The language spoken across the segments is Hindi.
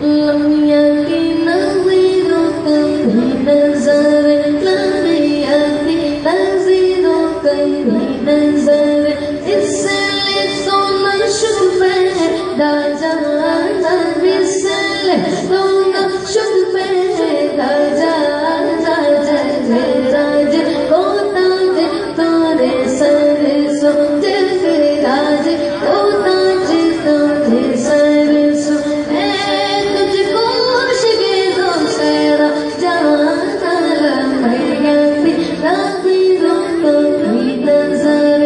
लमिया की नज़रों कभी नजर, लमिया की नज़रों कभी नजर, इसलिए सोना शुभ पैदा जाना, इसलिए सोना शुभ पैदा जाना, जगराज को ताज तोरे सर सो, जगराज को ताज तोरे सर सो, तुझको शिगे दो सेरा जाना, लम्हे भी नज़रों को भी नजर।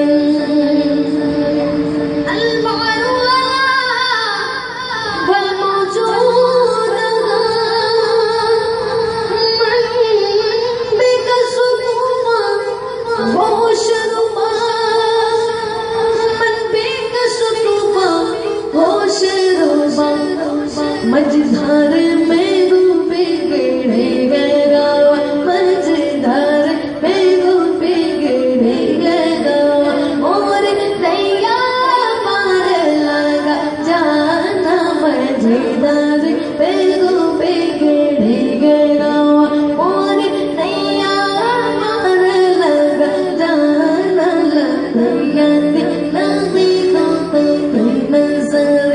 मझधार में डूबे गिरे गए गावा, मझधार में डूबे गिरे गए गावा, और नैया पार लगा जाना, मझधार में डूबे गिरे गए गावा, और नैया पार लगा जाना, लगिया नदी को कोई नजर।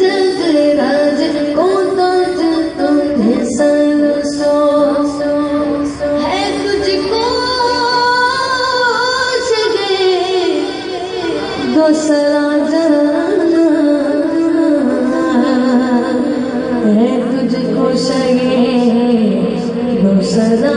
जगराज को ताज तोरे सर सो, है तुझको शिगे दूसरा जाना, है तुझको शिगे दूसरा